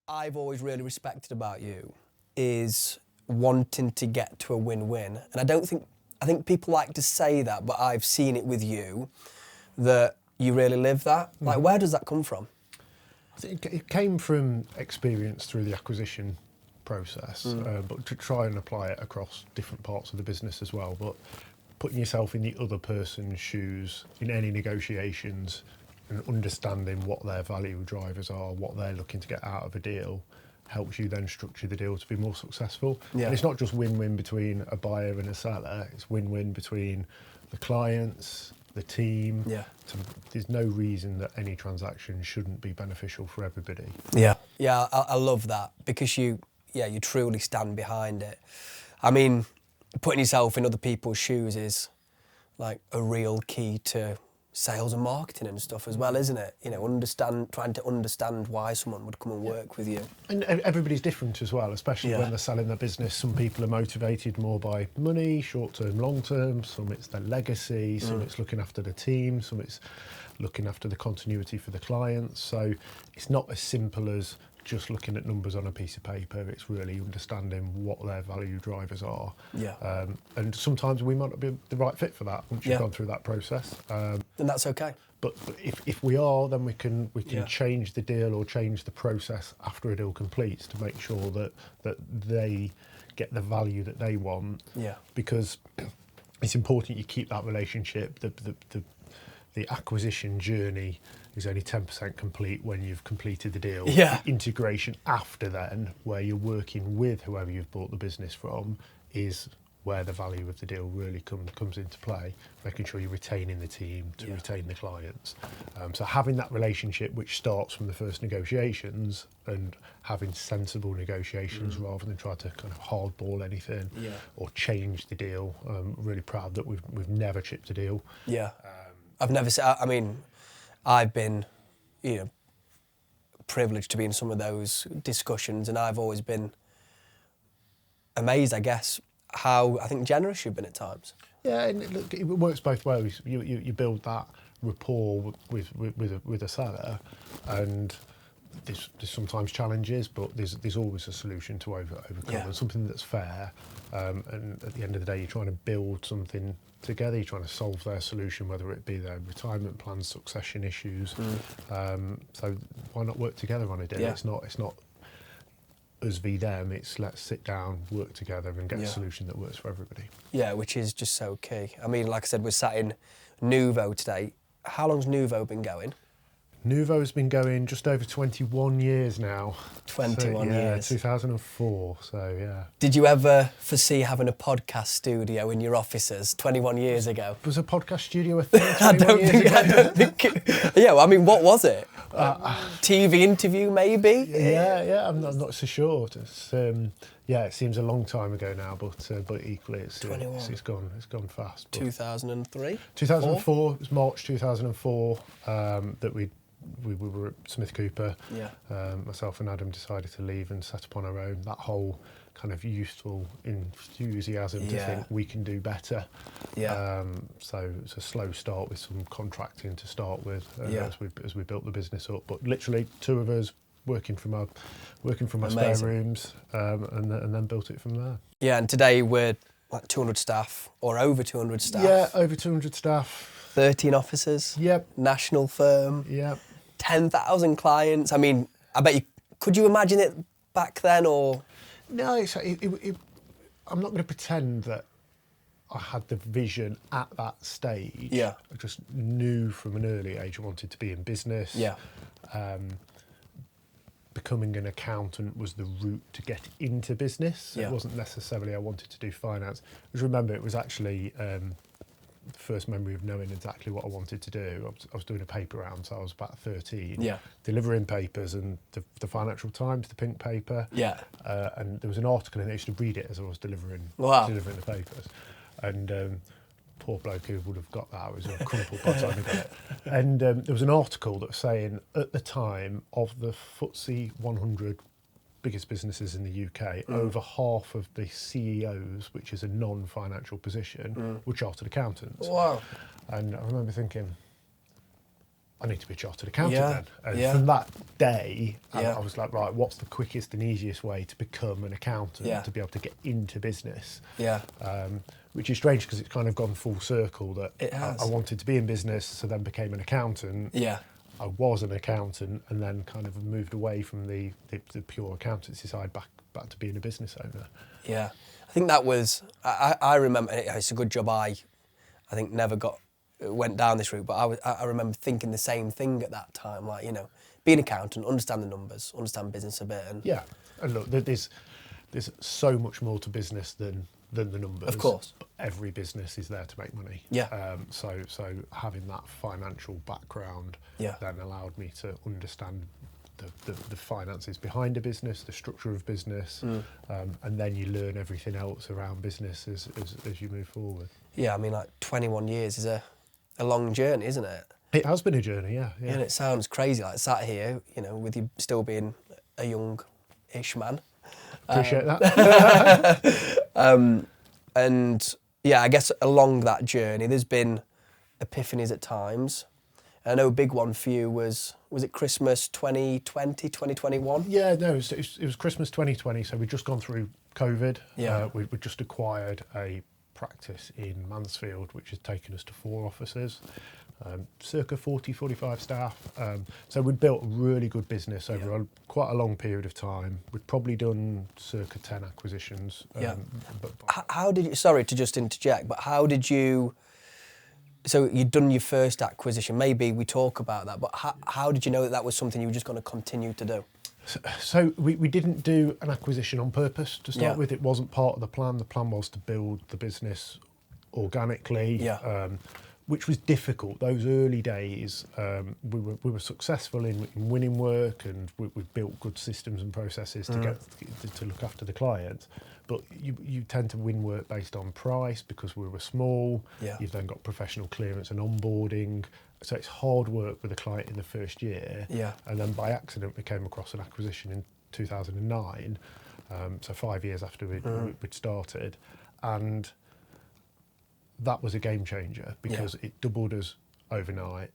I've always really respected about you is wanting to get to a win-win. And I think people like to say that, but I've seen it with you, that you really live that. Like, where does that come from? I think it came from experience through the acquisition process, but to try and apply it across different parts of the business as well. But putting yourself in the other person's shoes in any negotiations and understanding what their value drivers are, what they're looking to get out of a deal, helps you then structure the deal to be more successful. Yeah. And it's not just win-win between a buyer and a seller, it's win-win between the clients, the team. Yeah. So there's no reason that any transaction shouldn't be beneficial for everybody. Yeah. Yeah, I love that because you truly stand behind it. I mean, putting yourself in other people's shoes is like a real key to sales and marketing and stuff as well, isn't it? You know, trying to understand why someone would come and work with you. And everybody's different as well, especially when they're selling their business. Some people are motivated more by money, short-term, long-term. Some it's their legacy, some it's looking after the team, some it's looking after the continuity for the clients. So it's not as simple as just looking at numbers on a piece of paper. It's really understanding what their value drivers are. Yeah. And sometimes we might not be the right fit for that once you've gone through that process. And that's okay. But if we are, then we can change the deal or change the process after a deal completes to make sure that they get the value that they want. Yeah. Because it's important you keep that relationship. The acquisition journey is only 10% complete when you've completed the deal. Yeah. The integration after then, where you're working with whoever you've bought the business from, is where the value of the deal really comes into play, making sure you're retaining the team to retain the clients. So having that relationship which starts from the first negotiations and having sensible negotiations rather than try to kind of hardball anything or change the deal. I'm really proud that we've never chipped a deal. Yeah. I've been, privileged to be in some of those discussions, and I've always been amazed, I guess, how I think generous you've been at times. Yeah, and look, it works both ways. You build that rapport with a seller, and there's sometimes challenges, but there's always a solution to overcome, and something that's fair. And at the end of the day, you're trying to build something together. You're trying to solve their solution, whether it be their retirement plans, succession issues. So why not work together on a deal? It's not us v them. It's let's sit down, work together, and get a solution that works for everybody. Yeah, which is just so key. I mean, like I said, we're sat in Nuvo today. How long's Nuvo been going? Nuvo's been going just over 21 years now. 21 years. 2004, so yeah. Did you ever foresee having a podcast studio in your offices 21 years ago? Was a podcast studio a thing 21 years ago? I don't think I mean, what was it? TV interview, maybe? Yeah, I'm not so sure. It's, it seems a long time ago now, but equally it's gone fast. 2003? 2004, it was March 2004 that we were at Smith Cooper. Myself and Adam decided to leave and set up on our own. That whole kind of youthful enthusiasm to think we can do better. So it's a slow start with some contracting to start with as we built the business up. But literally two of us working from our spare rooms, and then built it from there. Yeah, and today we're like 200 staff or over 200 staff. Yeah, over 200 staff. 13 offices. Yep. National firm. Yep. 10,000 clients. I mean, I bet you, could you imagine it back then or? No, I'm not going to pretend that I had the vision at that stage. Yeah. I just knew from an early age I wanted to be in business. Yeah. Becoming an accountant was the route to get into business. It wasn't necessarily I wanted to do finance. Just remember, it was actually the first memory of knowing exactly what I wanted to do. I was doing a paper round, so I was about 13, delivering papers, and the Financial Times, the pink paper, and there was an article in it. I used to read it as I was delivering the papers, and poor bloke who would have got that, it was a crumpled by the time he got it. And there was an article that was saying at the time of the FTSE 100 biggest businesses in the UK, over half of the CEOs, which is a non-financial position, were chartered accountants. Wow. And I remember thinking, I need to be a chartered accountant Yeah, then. And yeah. from that day, Yeah. I was like, right, what's the quickest and easiest way to become an accountant, Yeah. to be able to get into business? Yeah. Which is strange because it's kind of gone full circle that It has. I wanted to be in business, so then became an accountant. Yeah. I was an accountant and then kind of moved away from the pure accountancy side back to being a business owner. Yeah. I think that was, I remember, it's a good job I think never went down this route, but I remember thinking the same thing at that time, like, you know, be an accountant, understand the numbers, understand business a bit. And Yeah, and look, there's so much more to business than the numbers. Of course. But every business is there to make money. Yeah. So having that financial background Yeah. then allowed me to understand the finances behind a business, the structure of business, and then you learn everything else around business as you move forward. Yeah, I mean, like 21 years is a long journey, isn't it? It has been a journey, yeah. And it sounds crazy, like sat here, you know, with you still being a young-ish man. Appreciate that. And yeah, I guess along that journey, there's been epiphanies at times. I know a big one for you was it Christmas 2020, 2021? Yeah, no, it was Christmas 2020, so we'd just gone through COVID. Yeah. We just acquired a practice in Mansfield, which has taken us to 4 offices, circa 45 staff. So we'd built a really good business over quite a long period of time. We'd probably done circa 10 acquisitions. Yeah. But How did you, sorry to just interject, but how did you, so you'd done your first acquisition, maybe we talk about that, but how did you know that was something you were just going to continue to do? So we didn't do an acquisition on purpose to start Yeah. with. It wasn't part of the plan. The plan was to build the business organically, Yeah. which was difficult. Those early days, we were successful in winning work, and we built good systems and processes to look after the clients. But you tend to win work based on price because we were small. Yeah. You've then got professional clearance and onboarding. So it's hard work with a client in the first year. Yeah. And then by accident, we came across an acquisition in 2009, so 5 years after we'd started. And that was a game changer because it doubled us overnight.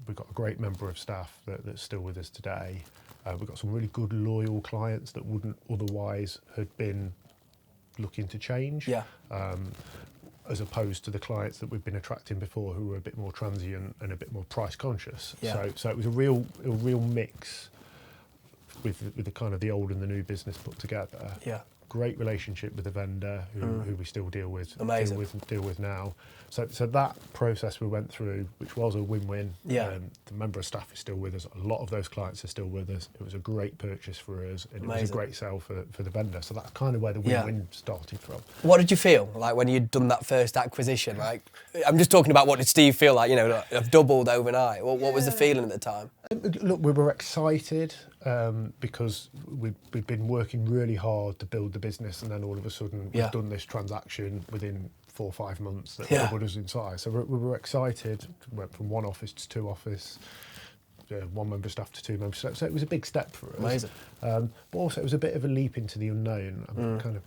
We've got a great member of staff that's still with us today. We've got some really good, loyal clients that wouldn't otherwise have been looking to change. Yeah. As opposed to the clients that we've been attracting before, who were a bit more transient and a bit more price conscious. Yeah. So it was a real mix with the kind of the old and the new business put together. Yeah. Great relationship with the vendor who we still deal with. Amazing. Deal with now. So that process we went through, which was a win-win. Yeah. The member of staff is still with us. A lot of those clients are still with us. It was a great purchase for us, and it was a great sell for the vendor. So that's kind of where the win-win started from. What did you feel like when you'd done that first acquisition? Like, I'm just talking about what did Steve feel like, you know, have doubled overnight. What was the feeling at the time? Look, we were excited because we'd been working really hard to build the business, and then all of a sudden we've done this transaction within 4 or 5 months that doubled us in size. So we were excited. We went from 1 office to 2 offices, 1 member of staff to 2 members. So it was a big step for us. Amazing. But also it was a bit of a leap into the unknown. I mean, kind of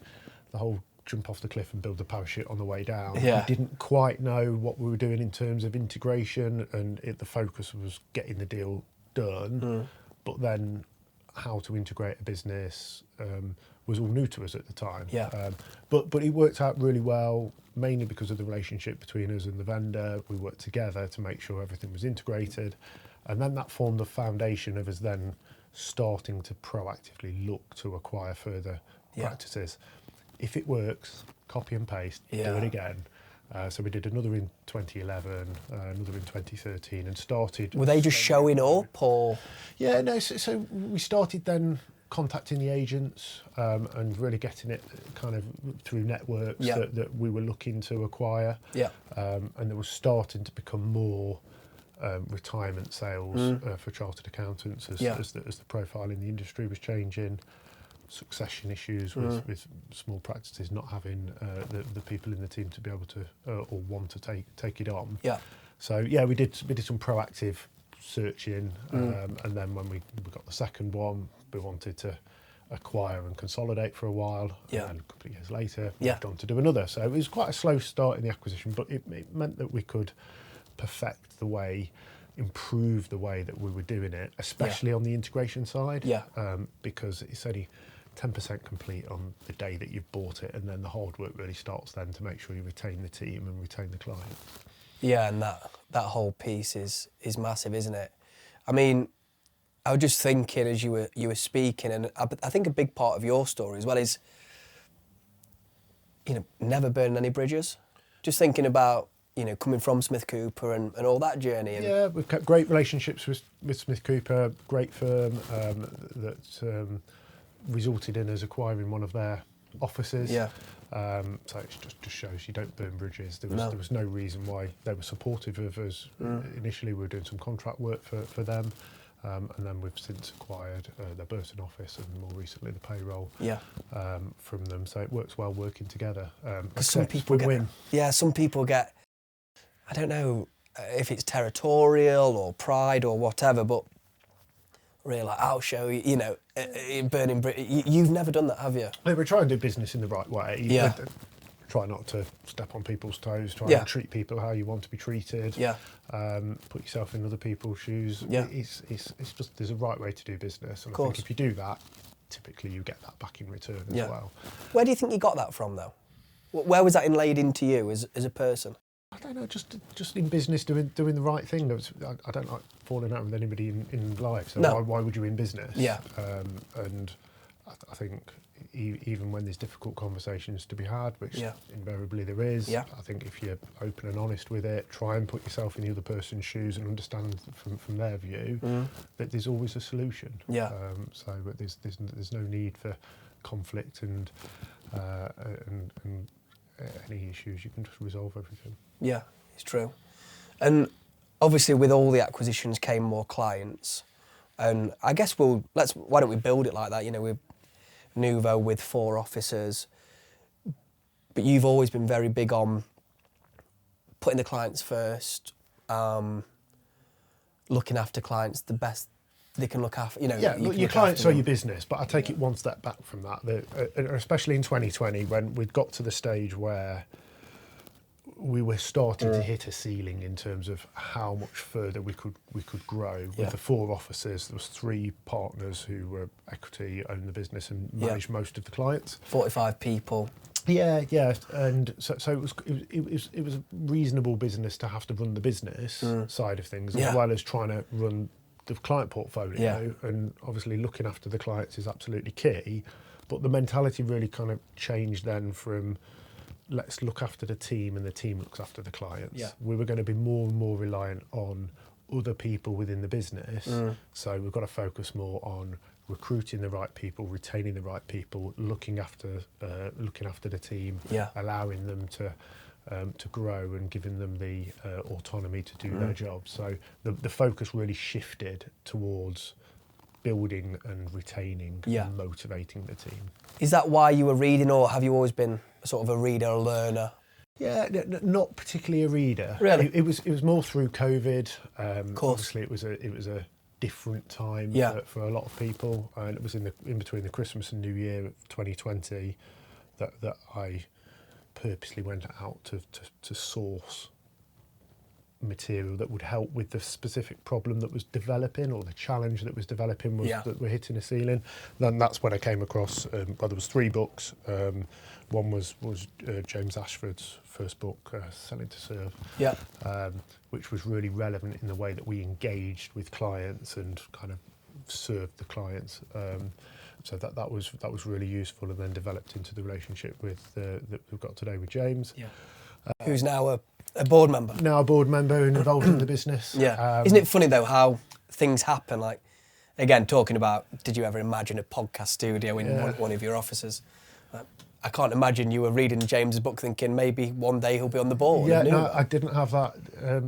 the whole jump off the cliff and build the parachute on the way down. Yeah. We didn't quite know what we were doing in terms of integration, and the focus was getting the deal done. But then how to integrate a business was all new to us at the time. Yeah. But it worked out really well, mainly because of the relationship between us and the vendor. We worked together to make sure everything was integrated. And then that formed the foundation of us then starting to proactively look to acquire further practices. If it works, copy and paste, do it again. So we did another in 2011, another in 2013, and started... Were they just showing up, or...? Yeah, no, so we started then contacting the agents and really getting it kind of through networks that we were looking to acquire. Yeah. And there was starting to become more retirement sales for chartered accountants as the profile in the industry was changing. Succession issues with small practices not having the people in the team to be able to or want to take it on. Yeah. So yeah, we did some proactive searching, and then when we got the second one, we wanted to acquire and consolidate for a while. Yeah. And a couple of years later, Yeah. moved on to do another. So it was quite a slow start in the acquisition, but it meant that we could perfect the way improve the way that we were doing it, especially on the integration side. Because it's only 10% complete on the day that you've bought it, and then the hard work really starts then to make sure you retain the team and retain the client. Yeah, and that whole piece is massive, isn't it? I mean, I was just thinking as you were speaking, and I think a big part of your story as well is, never burning any bridges. Just thinking about, coming from Smith Cooper and all that journey. And yeah, we've kept great relationships with Smith Cooper, great firm that resulted in us acquiring one of their offices. Yeah. So it just shows you don't burn bridges. There was no reason why they were supportive of us. Initially, we were doing some contract work for them. And then we've since acquired the Burton office and more recently the payroll from them. So it works well working together. Some people some people get, I don't know if it's territorial or pride or whatever, but really like, I'll show you, burning bridges. You've never done that, have you? We're trying to do business in the right way. Yeah. Try not to step on people's toes. Try and treat people how you want to be treated. Yeah. Put yourself in other people's shoes. Yeah. It's just there's a right way to do business, and Of I course. think if you do that, typically you get that back in return as well. Where do you think you got that from, though? Where was that inlaid into you as a person? I don't know, just in business, doing the right thing. I don't like falling out with anybody in life, so why would you in business? Yeah. And I think even when there's difficult conversations to be had, which invariably there is, I think if you're open and honest with it, try and put yourself in the other person's shoes and understand from their view that there's always a solution. Yeah. But there's no need for conflict and any issues. You can just resolve everything. Yeah, it's true. And obviously with all the acquisitions came more clients. And I guess why don't we build it like that? We're Nuvo with 4 officers, but you've always been very big on putting the clients first, looking after clients the best they can look after. Your clients are your business, but I take it one step back from that. Especially in 2020, when we'd got to the stage where we were starting to hit a ceiling in terms of how much further we could grow. With the 4 officers, there was 3 partners who were equity, owned the business and managed most of the clients. 45 people. Yeah, and so it was a reasonable business to have to run the business side of things as well as trying to run the client portfolio. And obviously looking after the clients is absolutely key. But the mentality really kind of changed then from, let's look after the team and the team looks after the clients. Yeah. We were going to be more and more reliant on other people within the business. So we've got to focus more on recruiting the right people, retaining the right people, looking after the team, allowing them to grow and giving them the autonomy to do their job. So the focus really shifted towards building and retaining and motivating the team. Is that why you were reading, or have you always been sort of a reader, a learner? Yeah, not particularly a reader. Really? It was more through COVID. Of course. Obviously, it was a different time for a lot of people, and it was in between the Christmas and New Year of 2020 that I purposely went out to source material that would help with the specific problem that was developing, or the challenge that was developing was that we're hitting a ceiling. Then that's when I came across, there was 3 books. One was James Ashford's first book, Selling to Serve, which was really relevant in the way that we engaged with clients and kind of served the clients. So that was really useful, and then developed into the relationship that we've got today with James. Who's now a board member. Now a board member and involved in the business. Isn't it funny though how things happen? Like, again, talking about, did you ever imagine a podcast studio in one of your offices? I can't imagine you were reading James's book thinking maybe one day he'll be on the board. Yeah, no, I didn't have that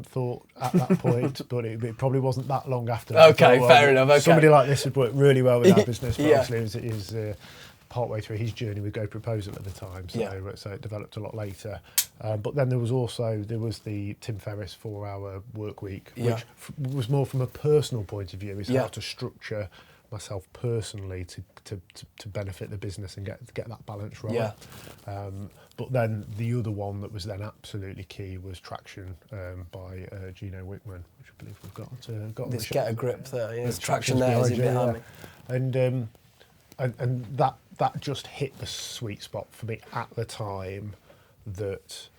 thought at that point, but it probably wasn't that long after that. Okay, fair enough. Okay. Somebody like this would work really well with our business, but obviously it was partway through his journey with Go Proposal at the time, so it developed a lot later. But then there was the Tim Ferriss 4-hour work week, which was more from a personal point of view, is how to structure myself personally to benefit the business and get that balance right. Yeah. But then the other one that was then absolutely key was Traction by Gino Wickman, which I believe we've got on the Let's shelf. get a grip there. Yeah, there's Traction's traction there, is it behind me? And that just hit the sweet spot for me at the time, that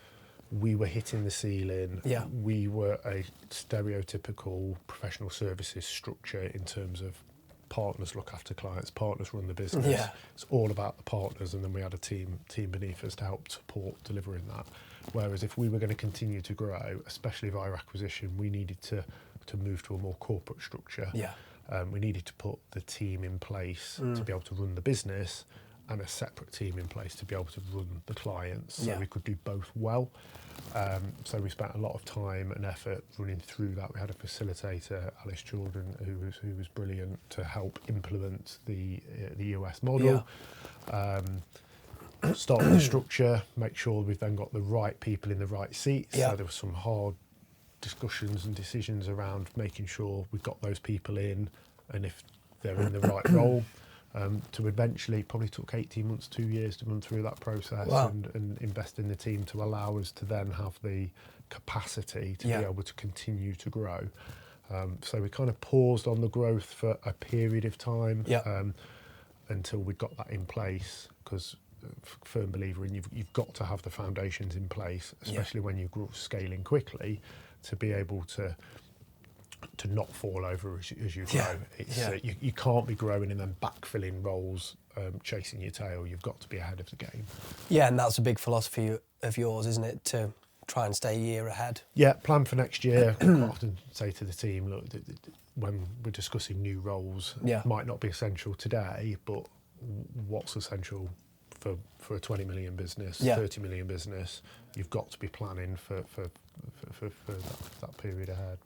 we were hitting the ceiling. Yeah. We were a stereotypical professional services structure in terms of partners look after clients, partners run the business. Yeah. It's all about the partners, and then we had a team beneath us to help support delivering that. Whereas if we were going to continue to grow, especially via acquisition, we needed to move to a more corporate structure. Yeah. We needed to put the team in place to be able to run the business, and a separate team in place to be able to run the clients, so we could do both well. So we spent a lot of time and effort running through that. We had a facilitator, Alice Jordan, who was brilliant to help implement the US model. Start with the structure, make sure we've then got the right people in the right seats. So there were some hard discussions and decisions around making sure we've got those people in, and if they're in the right role. To eventually, probably took 18 months, 2 years to run through that process. Wow. and invest in the team to allow us to then have the capacity to be able to continue to grow. So we kind of paused on the growth for a period of time until we got that in place, because firm believer in you've got to have the foundations in place, especially when you're scaling quickly, to be able to not fall over as you grow. You can't be growing and then backfilling roles, chasing your tail. You've got to be ahead of the game. Yeah, and that's a big philosophy of yours, isn't it? To try and stay a year ahead. Yeah, plan for next year. I often say to the team, look, when we're discussing new roles, might not be essential today, but what's essential for a 20 million business, 30 million business, you've got to be planning for that period ahead.